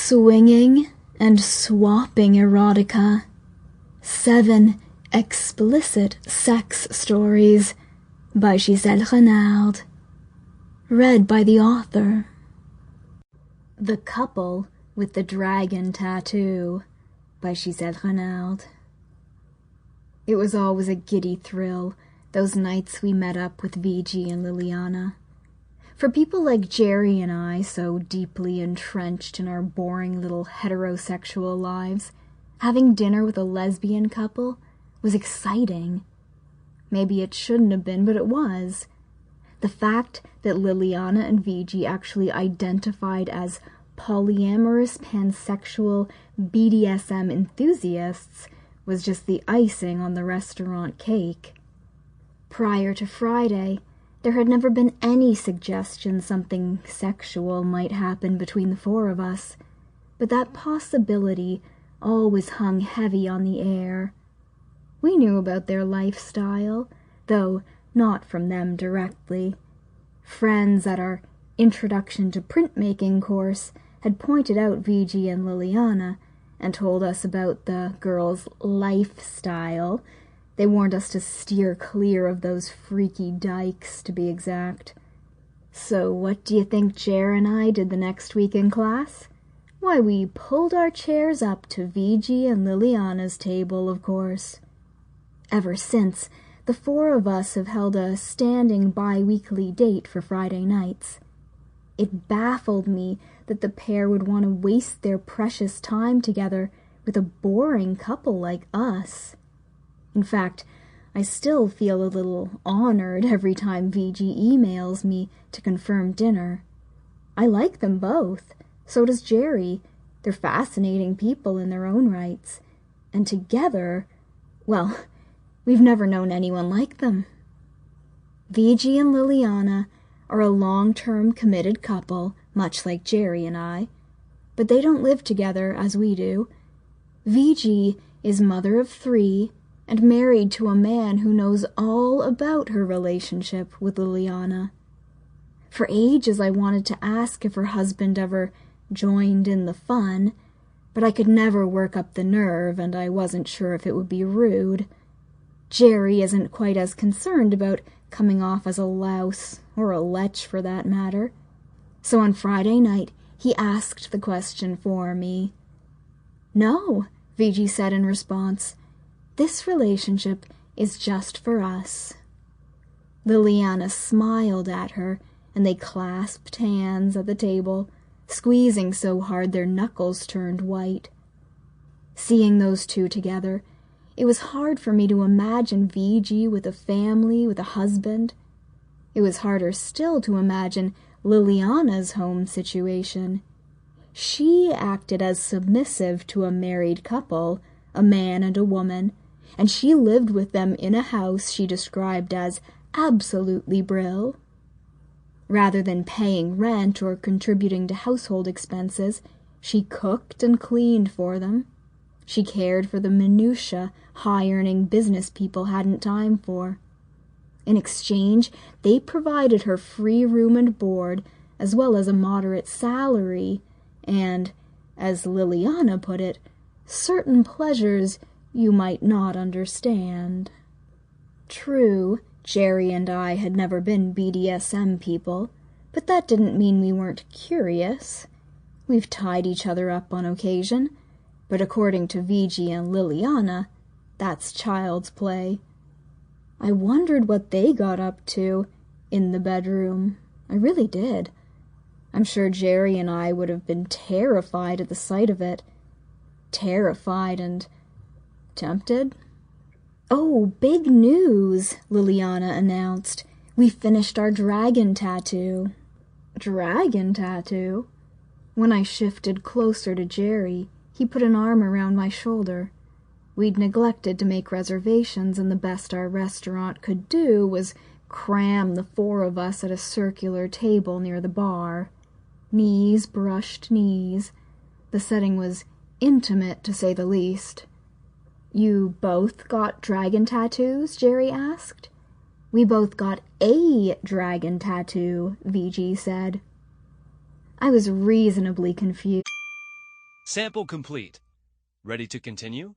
Swinging and Swapping Erotica. 7 Explicit Sex Stories by Giselle Renarde. Read by the author. The Couple with the Dragon Tattoo by Giselle Renarde. It was always a giddy thrill, those nights we met up with VG and Liliana. For people like Jerry and I, so deeply entrenched in our boring little heterosexual lives, having dinner with a lesbian couple was exciting. Maybe it shouldn't have been, but it was. The fact that Liliana and VG actually identified as polyamorous, pansexual BDSM enthusiasts was just the icing on the restaurant cake. Prior to Friday, there had never been any suggestion something sexual might happen between the four of us, but that possibility always hung heavy on the air. We knew about their lifestyle, though not from them directly. Friends at our Introduction to Printmaking course had pointed out VG and Liliana and told us about the girls' lifestyle. They warned us to steer clear of those freaky dykes, to be exact. So what do you think Jer and I did the next week in class? Why, we pulled our chairs up to VG and Liliana's table, of course. Ever since, the four of us have held a standing bi-weekly date for Friday nights. It baffled me that the pair would want to waste their precious time together with a boring couple like us. In fact, I still feel a little honored every time VG emails me to confirm dinner. I like them both. So does Jerry. They're fascinating people in their own rights. And together, well, we've never known anyone like them. VG and Liliana are a long-term committed couple, much like Jerry and I. But they don't live together as we do. VG is mother of 3 and married to a man who knows all about her relationship with Liliana. For ages I wanted to ask if her husband ever joined in the fun, but I could never work up the nerve, and I wasn't sure if it would be rude. Jerry isn't quite as concerned about coming off as a louse, or a lech for that matter. So on Friday night, he asked the question for me. "No," VG said in response. "This relationship is just for us." Liliana smiled at her, and they clasped hands at the table, squeezing so hard their knuckles turned white. Seeing those two together, it was hard for me to imagine VG with a family, with a husband. It was harder still to imagine Liliana's home situation. She acted as submissive to a married couple, a man and a woman, and she lived with them in a house she described as absolutely brill. Rather than paying rent or contributing to household expenses, she cooked and cleaned for them. She cared for the minutiae high-earning business people hadn't time for. In exchange, they provided her free room and board, as well as a moderate salary, and, as Liliana put it, certain pleasures you might not understand. True, Jerry and I had never been BDSM people, but that didn't mean we weren't curious. We've tied each other up on occasion, but according to VG and Liliana, that's child's play. I wondered what they got up to in the bedroom. I really did. I'm sure Jerry and I would have been terrified at the sight of it. Terrified and tempted? "Oh, big news," Liliana announced. "We finished our dragon tattoo." Dragon tattoo? When I shifted closer to Jerry, he put an arm around my shoulder. We'd neglected to make reservations, and the best our restaurant could do was cram the 4 of us at a circular table near the bar. Knees brushed knees. The setting was intimate, to say the least. "You both got dragon tattoos?" Jerry asked. "We both got a dragon tattoo," VG said. I was reasonably confused. Sample complete. Ready to continue?